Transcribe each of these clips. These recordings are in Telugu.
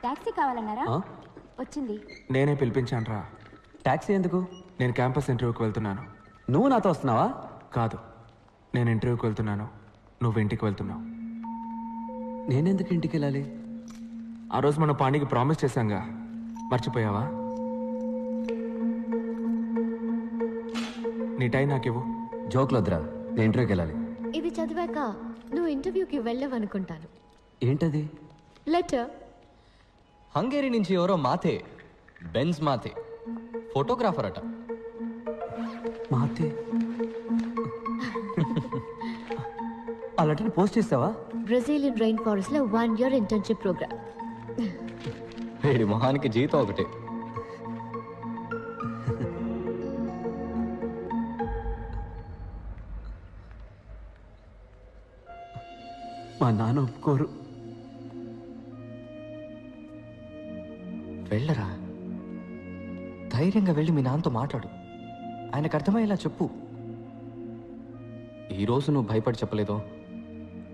టాక్సీ కావాలన్నారా? వచ్చింది. నేనే పిలిపించాను రా. టాక్సీ ఎందుకు? నేను క్యాంపస్ ఇంటర్వ్యూకి వెళ్తున్నాను. నువ్వు నాతో వస్తున్నావా? కాదు, నేను ఇంటర్వ్యూకి వెళ్తున్నాను, నువ్వు ఇంటికి వెళ్తున్నావు. నేనెందుకు ఇంటికి వెళ్ళాలి? ఆ రోజు మనం పాండికి ప్రామిస్ చేశాంగా, మర్చిపోయావా? నీ టైం నాకివ్వు. జోక్లు వద్దురా, నేను ఇంటర్వ్యూకి వెళ్ళాలి. ఇది చదివాక నువ్వు ఇంటర్వ్యూకి వెళ్ళవనుకుంటాను. ఏంటది? లెటర్. హంగేరీ నుంచి ఎవరో మాతే, బెన్స్ మాతే, ఫోటోగ్రాఫర్ అట. మాతే? ఆ లెటర్ని పోస్ట్ చేస్తావా? బ్రెజిలియన్ రైన్ ఫారెస్ట్ లో 1 year ఇంటర్న్షిప్ ప్రోగ్రామ్. వీడి మొహానికి జీతం ఒకటే. మా నాన్న ఒప్పుకోరు. వెళ్ళరా, ధైర్యంగా వెళ్ళి మీ నాన్నతో మాట్లాడు. ఆయనకు అర్థమయ్యేలా చెప్పు. ఈరోజు నువ్వు భయపడి చెప్పలేదో,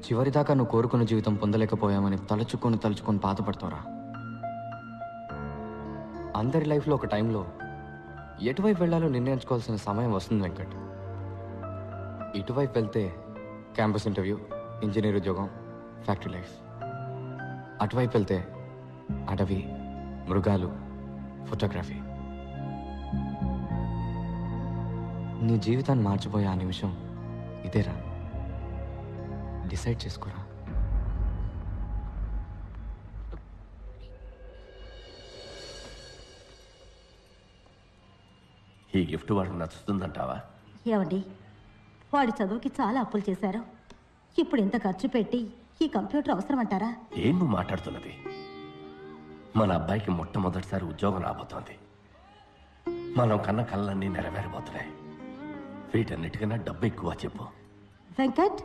చివరిదాకా నువ్వు కోరుకున్న జీవితం పొందలేకపోయామని తలుచుకొని బాధపడతావురా. అందరి లైఫ్లో ఒక టైంలో ఎటువైపు వెళ్ళాలో నిర్ణయించుకోవాల్సిన సమయం వస్తుంది వెంకట్. ఇటువైపు వెళ్తే క్యాంపస్ ఇంటర్వ్యూ, ఇంజనీర్ ఉద్యోగం, ఫ్యాక్టరీ లైఫ్. అటువైపు వెళ్తే అడవి, మృగాలు, ఫోటోగ్రఫీ. నీ జీవితాన్ని మార్చిపోయే ఆ నిమిషం ఇదేరా. డిసైడ్ చేసుకోరా. ఈ గిఫ్ట్ వాడికి నచ్చుతుందంటావా? ఏమండి, వాడి చదువుకి చాలా అప్పులు చేశారు. ఇప్పుడు ఇంత ఖర్చు పెట్టి ఈ కంప్యూటర్ అవసరం అంటారా? ఏం నువ్వు మాట్లాడుతున్నది? మన అబ్బాయికి మొట్టమొదటిసారి ఉద్యోగం రాబోతోంది. మనం కన్న కళ్ళన్నీ నెరవేరబోతున్నాయి. వీటన్నిటికన్నా డబ్బు ఎక్కువ చెప్పు. వెంకట్,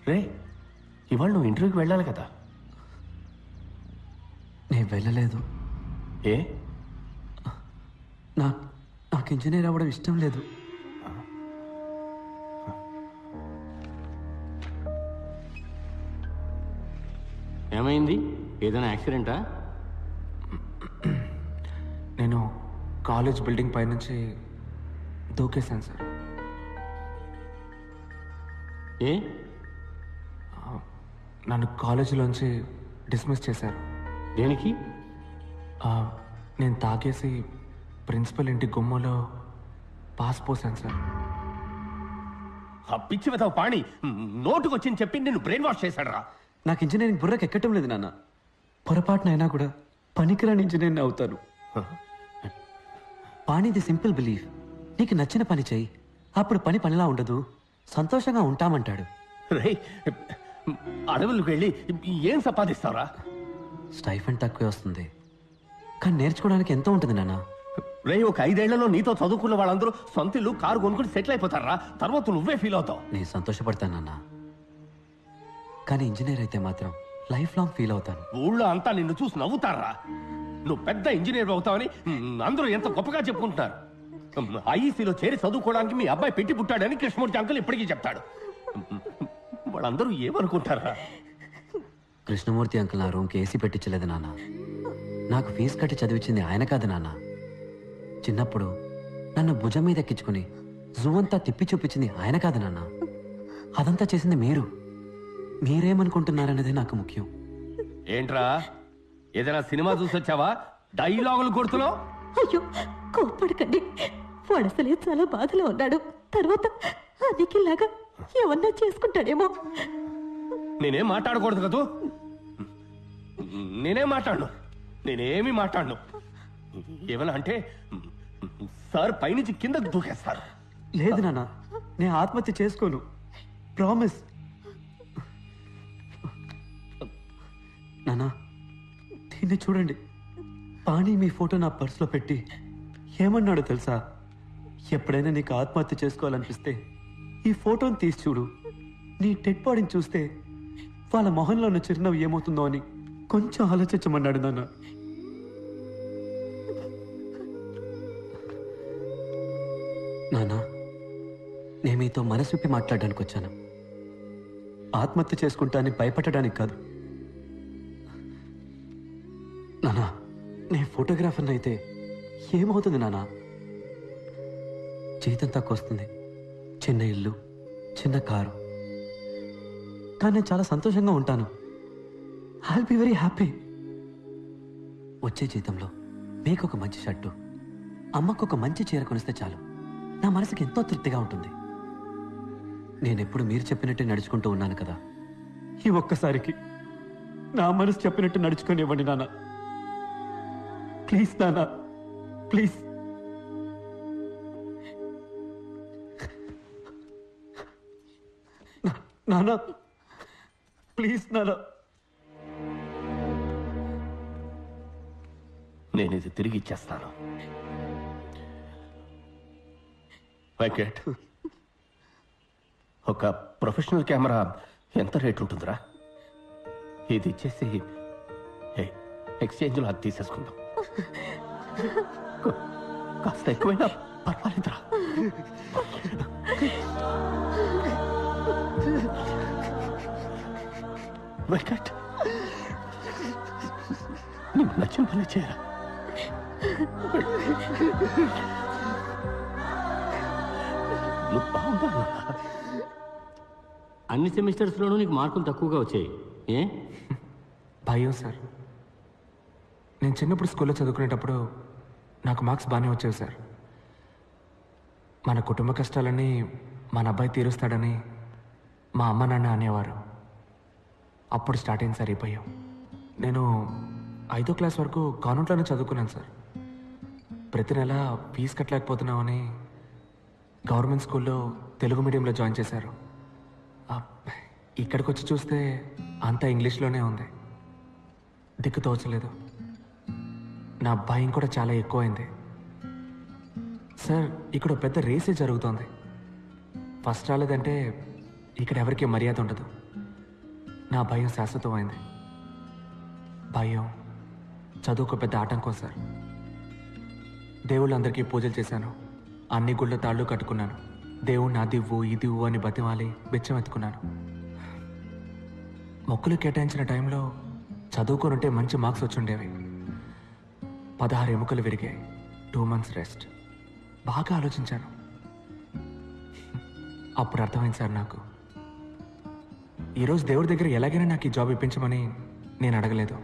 రే, ఇవాళ నువ్వు ఇంటర్వ్యూకి వెళ్ళాలి కదా? నేను వెళ్ళలేదు. ఏ? నాకు ఇంజనీర్ అవ్వడం ఇష్టం లేదు. ఏమైంది? ఏదైనా యాక్సిడెంటా? నేను కాలేజ్ బిల్డింగ్ పైనుంచి దూకేశాను సార్. ఏ? నన్ను కాలేజీలోంచి డిస్మిస్ చేశారు. దేనికి? నేను తాగేసి ప్రిన్సిపల్ ఇంటి గుమ్మలో పాస్ పోసాను సార్. ఆ పిచ్చి వెతవ పాణి నోటుకొచ్చింది చెప్పి నిన్ను బ్రెయిన్ వాష్ చేశాడు రా. నాకు ఇంజనీరింగ్ బుర్రకు ఎక్కటం లేదు నాన్న. పొరపాటునైనా కూడా పనికిరాని ఇంజనీరింగ్ అవుతాను. పాణిది సింపుల్ బిలీఫ్. నీకు నచ్చిన పని చెయ్యి, అప్పుడు పని పనిలా ఉండదు, సంతోషంగా ఉంటామంటాడు. రే, అడవులకు వెళ్ళి ఏం సంపాదిస్తావురా? స్టైఫండ్ తక్కువే వస్తుంది, కానీ నేర్చుకోవడానికి ఎంతో ఉంటుంది నాన్న. రే, ఒక 5 ఏళ్లలో నీతో చదువుకున్న వాళ్ళందరూ సొంత ఇల్లు, కారు కొనుక్కుని సెటిల్ అయిపోతారా. తర్వాత నువ్వే ఫీల్ అవుతావు. నేను సంతోషపడతానన్నా, కానీ ఇంజనీర్ అయితే మాత్రం లైఫ్ లాంగ్ ఫీల్ అవుతాను. ఊళ్ళో అంతా నిన్ను చూసి నవ్వుతారా. నువ్వు పెద్ద ఇంజనీర్ అవుతావని అందరూ ఎంత గొప్పగా చెప్పుకుంటున్నారు. ఐఈసీలో చేరి చదువుకోవడానికి మీ అబ్బాయి పెట్టి పుట్టాడని కృష్ణమూర్తి అంకుల్ ఇప్పటికీ చెప్తాడు. వాళ్ళందరూ ఏమనుకుంటారా? కృష్ణమూర్తి అంకుల్ నా రూమ్కి ఏసీ పెట్టించలేదు నాన్న. నాకు ఫీజు కట్టి చదివించింది ఆయన కాదు నాన్న. చిన్నప్పుడు నన్ను భుజం మీద ఎక్కించుకుని జూ అంతా తిప్పి చూపించింది ఆయన కాదు నాన్న. అదంతా చేసింది మీరు. మీరేమనుకుంటున్నారనేదే నాకు ముఖ్యం. ఏంట్రా, ఏదైనా సినిమా చూసి వచ్చావా? డైలాగులు కొడుతున్నావు? అయ్యో, కోప్పడకండి. వాడు అసలే చాలా బాధలో ఉన్నాడు. తర్వాత అదికిలాగా ఏమన్నా చేసుకుంటాడేమో. నేనేం మాట్లాడకూడదు కదూ. నేనేం మాట్లాడను, నేనేమి మాట్లాడను. ఏమన్నా అంటే సార్ పైనుంచి కిందకు దూకేస్తారు. లేదు నాన్న, నేను ఆత్మహత్య చేసుకోను, ప్రామిస్. నాన్న, దీన్ని చూడండి. పాణి మీ ఫోటో నా పర్సులో పెట్టి ఏమన్నాడో తెలుసా? ఎప్పుడైనా నీకు ఆత్మహత్య చేసుకోవాలనిపిస్తే ఈ ఫోటోని తీసి చూడు. నీ డెడ్ బాడీని చూస్తే వాళ్ళ మొహంలో ఉన్న చిరునవ్వు ఏమవుతుందో అని కొంచెం ఆలోచించమన్నాడు నాన్న. నాన్న, నేను మీతో మనసు విప్పి మాట్లాడడానికి వచ్చాను. ఆత్మహత్య చేసుకుంటానని భయపడడానికి కాదు. నానా, నేను ఫోటోగ్రాఫర్ని అయితే ఏమవుతుంది నానా? జీతం తక్కువ వస్తుంది, చిన్న ఇల్లు, చిన్న కారు, కానీ నేను చాలా సంతోషంగా ఉంటాను. I will be very happy. వచ్చే జీతంలో మీకు ఒక మంచి షర్టు, అమ్మకు ఒక మంచి చీర కొనిస్తే చాలు నా మనసుకి ఎంతో తృప్తిగా ఉంటుంది. నేనెప్పుడు మీరు చెప్పినట్టే నడుచుకుంటూ ఉన్నాను కదా, ఈ ఒక్కసారికి నా మనసు చెప్పినట్టు నడుచుకొని ఇవ్వండి నాన్న. ప్లీజ్ నాన్న, ప్లీజ్. నాన్న, ప్లీజ్ నాన్న. నేను ఇది తిరిగి ఇచ్చేస్తాను. వెంకట్, ఒక ప్రొఫెషనల్ కెమెరా ఎంత రేట్ ఉంటుందిరా? ఇది ఇచ్చేసి ఎక్స్చేంజ్లో అది తీసేసుకుందాం. కాస్త ఎక్కువైనా పర్వాలేదురా. వెంకట్, నీకు నచ్చిన పని చేయరా. నువ్వు బాగుంటావు. అన్ని సెమిస్టర్స్లోనూ నీకు మార్కులు తక్కువగా వచ్చాయి. ఏ? భయం సార్. నేను చిన్నప్పుడు స్కూల్లో చదువుకునేటప్పుడు నాకు మార్క్స్ బాగానే వచ్చేవి సార్. మన కుటుంబ కష్టాలన్నీ మన అబ్బాయి తీరుస్తాడని మా అమ్మ నాన్న అనేవారు. అప్పుడు స్టార్ట్ అయింది సార్ ఈ భయం. నేను 5వ క్లాస్ వరకు కాన్వెంట్లోనే చదువుకున్నాను సార్. ప్రతి నెల ఫీజు కట్టలేకపోతున్నామని గవర్నమెంట్ స్కూల్లో తెలుగు మీడియంలో జాయిన్ చేశారు. ఇక్కడికి వచ్చి చూస్తే అంతా ఇంగ్లీష్లోనే ఉంది. దిక్కు తోచలేదు. నా భయం కూడా చాలా ఎక్కువైంది సార్. ఇక్కడ పెద్ద రేసే జరుగుతోంది. ఫస్ట్ రాలేదంటే ఇక్కడ ఎవరికి మర్యాద ఉండదు. నా భయం శాశ్వతమైంది. భయం చదువుకు పెద్ద ఆటంకం సార్. దేవుళ్ళందరికీ పూజలు చేశాను, అన్ని గుళ్ళ తాళ్ళు కట్టుకున్నాను. దేవుణ్ణి అదివ్వు ఇదివ్వు అని బతిమాలి బిచ్చం ఎత్తుకున్నాను. మొక్కులు కేటాయించిన టైంలో చదువుకోనుంటే మంచి మార్క్స్ వచ్చుండేవి. 16 ఎముకలు విరిగాయి, 2 months రెస్ట్. బాగా ఆలోచించాను. అప్పుడు అర్థమైంది సార్ నాకు, ఈరోజు దేవుడి దగ్గర ఎలాగైనా నాకు ఈ జాబ్ ఇప్పించమని నేను అడగలేదు.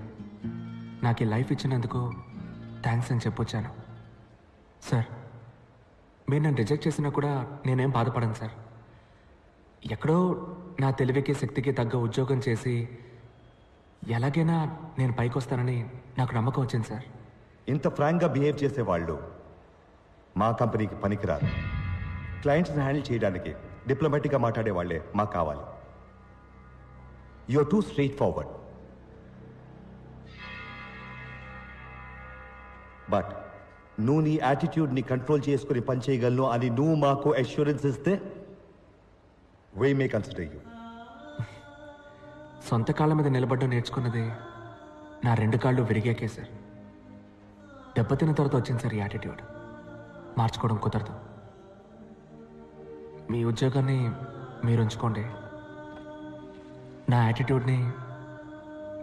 నాకు ఈ లైఫ్ ఇచ్చినందుకు థ్యాంక్స్ అని చెప్పొచ్చాను. సార్, మీరు నన్ను రిజెక్ట్ చేసినా కూడా నేనేం బాధపడను సార్. ఎక్కడో నా తెలివికి శక్తికి తగ్గ ఉద్యోగం చేసి ఎలాగైనా నేను పైకి వస్తానని నాకు నమ్మకం వచ్చింది సార్. ఇంత ఫ్రాంక్గా బిహేవ్ చేసేవాళ్ళు మా కంపెనీకి పనికిరారు. క్లయింట్స్ని హ్యాండిల్ చేయడానికి డిప్లొమాటిక్గా మాట్లాడే వాళ్ళే మాకు కావాలి. You are too straight forward. But నువ్వు నీ యాటిట్యూడ్ని కంట్రోల్ చేసుకుని పనిచేయగలను అని నువ్వు మాకు అష్యూరెన్స్ ఇస్తే వీ మే కన్సిడర్ యూ. సొంత కాళ్ళ మీద నిలబడ్డం నేర్చుకున్నది నా 2 కాళ్ళు విరిగాకే సార్. దెబ్బతిన్న తర్వాత వచ్చింది సార్ ఈ యాటిట్యూడ్. మార్చుకోవడం కుదరదు. మీ ఉద్యోగాన్ని మీరు ఉంచుకోండి, నా యాటిట్యూడ్ని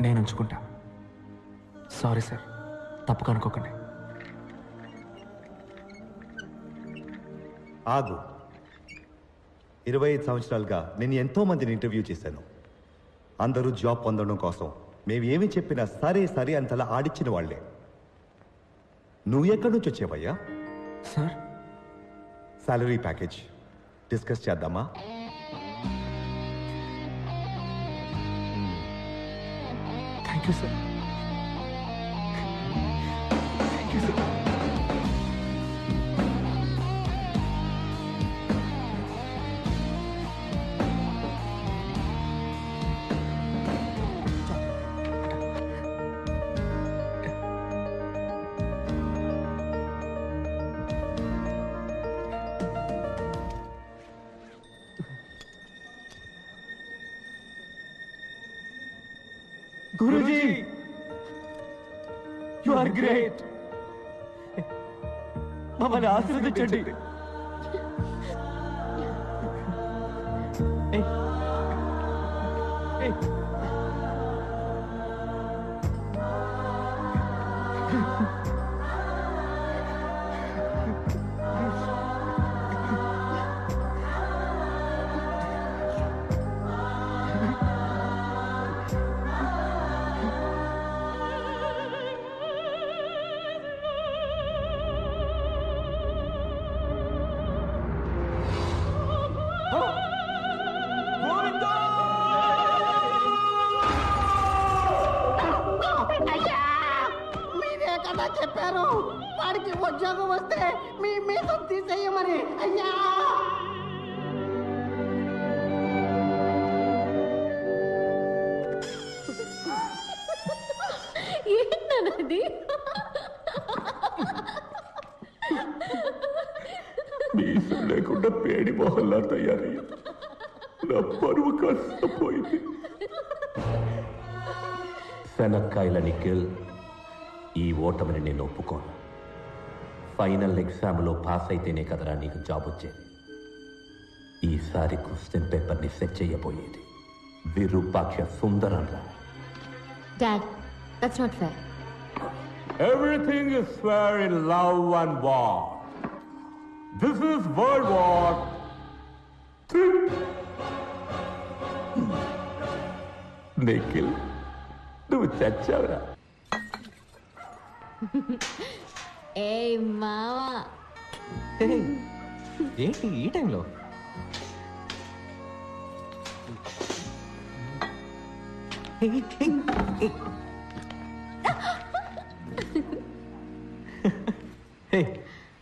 నేను ఉంచుకుంటా. సారీ సార్, తప్పుగా అనుకోకండి. ఆగు. 25 సంవత్సరాలుగా నేను ఎంతో మందిని ఇంటర్వ్యూ చేశాను. అందరూ జాబ్ పొందడం కోసం మేము ఏమి చెప్పినా సరే సరే అంతలా ఆడిచ్చిన వాళ్లే. నువ్వు ఎక్కడి నుంచి వచ్చేవయ్యా? సార్, సాలరీ ప్యాకేజ్ డిస్కస్ చేద్దామా? Thank you sir. Thank you sir. Guruji, you are great. మమ్మల్ని ఆశీర్వదించండి. మీరే కదా చెప్పారు వాడికి ఉద్యోగం వస్తే మీ మీద తీసేయమని. అయ్యా ఏంటన్నది? మీసం లేకుండా పేడి మొహల్లా తయారయ్యా. నా పరువు కాస్త పోయింది. శనక్కాయల నిఖిల్, ఈ ఓటమిని నేను ఒప్పుకోను. ఫైనల్ ఎగ్జామ్లో పాస్ అయితేనే కదరా నీకు జాబ్ వచ్చేది. ఈసారి క్వశ్చన్ పేపర్ని సెట్ చేయబోయేది విరూపాక్ష సుందరంరా. Dad, that's not fair. Everything is fair in love and war. This is world war 3. Nikhil, నువ్వు చచ్చావురా. ఏ మావా, ఏంటి ఈ టైంలో?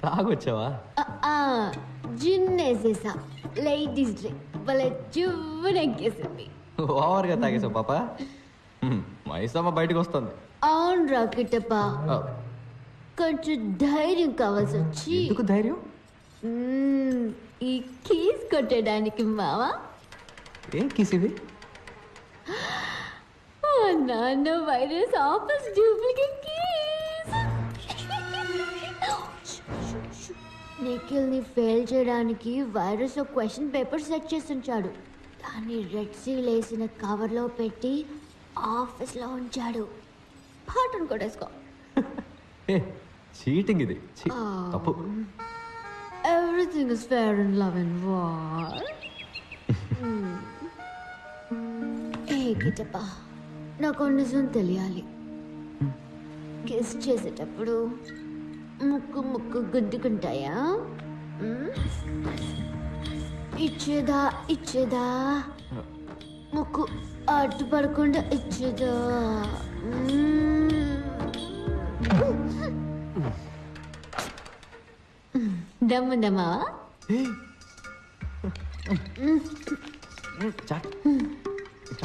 తాగొచ్చావా? జిన్నేసేసా. లేడీస్ డే భలే చువ్వునెక్కేసింది. ఓవర్గా తాగేసావు పాప. మైసమ్మ బయటకు వస్తుంది. అవును రాకెటప్ప, కొంచెం ధైర్యం కావాల్సి వచ్చి. ఎందుకు ధైర్యం? ఈ కీస్ కొట్టడానికి మావా. ఏం కీస్ ఇవి? నాన్న virus office duplicate keys. Nikhil ని ఫెయిల్ చేయడానికి వైరస్ క్వశ్చన్ పేపర్ సెట్ చేసి ఉంచాడు. దాన్ని రెడ్ సీల్ వేసిన కవర్ లో పెట్టి ఆఫీస్ లో ఉంచాడు. పాటను కొట్టేసుకో. చీటింగ్ ఇది. తప్పు. Everything is fair in love and war. ఏ గిటప్ప, నాకు నిజం తెలియాలి. కిస్ చేసేటప్పుడు ముక్కు ముక్కు గుద్దుకుంటాయా? ఇచ్చేదా ఇచ్చేదా? ముక్కు అడ్డు పడకుండా ఇచ్చేదా? దమ్ముందమ్మా.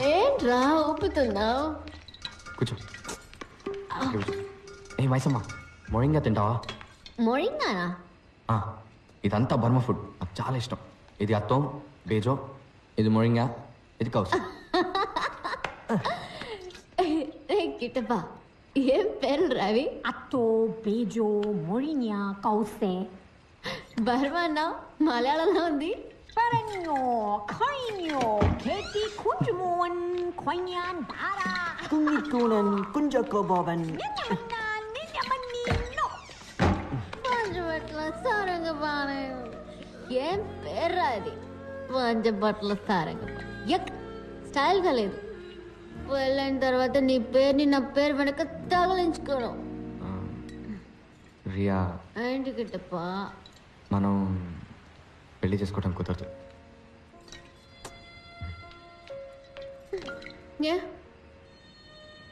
ఏంట్రా ఊపుతున్నావు? కూర్చో. ఏ మైసమ్మ, మొరింగా తింటావా? మొరింగానా? ఇదంతా బర్మ ఫుడ్, నాకు చాలా ఇష్టం. ఇది అత్తోం, బేజో, ఇది మొరింగా, ఇది కౌస్. కిటపా, ఏం పేర్లు రావి? అత్తో, బేజో, మొరిన్యా, కౌసే. బర్మన్నా మలయాళంలో ఉంది. పరణ్యో, ఖైన్యో, కేటి కుంజమోన్, ఖైన్యాన్, దారా. కుంగికూనన్ కుంజకోబోవన్. పంచబట్ల సారంగపాణి. ఏం పేర్రా అది? పంచబట్ల సారంగపాణి. ఎక్ స్టైల్గా లేదు. వెళ్ళిన తర్వాత నీ పేరుని నా పేరు వెనక తగిలించుకోను. రియా, ఏంటి కిట్టప్ప? మనం పెళ్లి చేసుకోవడం కుదరదు. ఏ,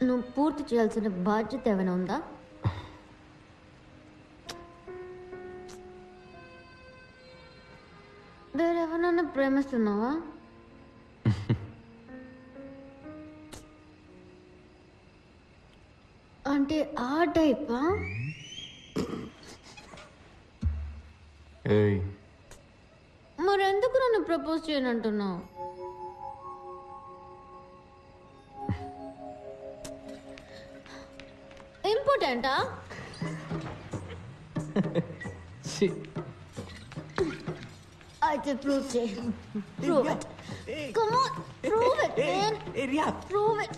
నువ్వు పూర్తి చేయాల్సిన బాధ్యత ఏమైనా ఉందా? వేరెవరన్నా ప్రేమిస్తున్నావా? అంటే ఆ టైపా? మరెందుకు నన్ను ప్రపోజ్ చేయనంటున్నావు? ఇంపార్టెంటా? అయితే ప్రూవ్ చేయి. Prove it. Come on, prove it. Then ఏ రియా prove it.